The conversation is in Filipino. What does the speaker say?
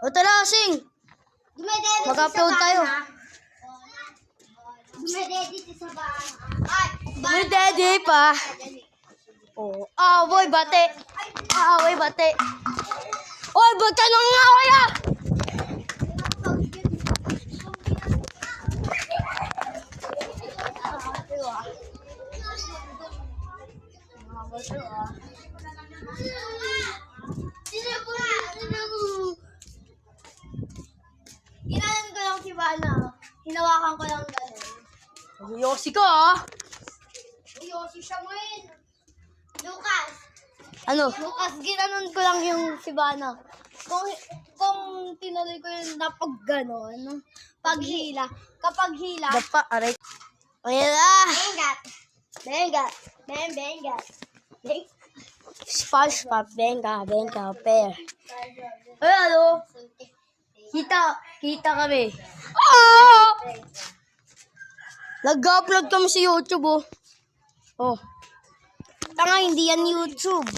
O tara, sing. Mag-upload tayo. Dumededit sa bahay. Ay, Dumedede pa. Oh, away bate. Away bate. Oy, bata nang nga kaya. Ginanon ko lang si Bana. Hinawakan ko lang gano'n. Yosi ka ah. Yosi siya ngayon. Lucas. Ano? Lucas, ginanon ko lang yung si Bana. Kung tinuloy ko yung napag gano'n, paghila. Kapag hila, Dapa, aray. Ayan ah. bengat. Bengat. Bengat. SpongeBob, venga, pair. Ay, ano? Kita kami. Ah! Nag-upload kami sa YouTube, oh. Oh. Tanga, hindi yan YouTube.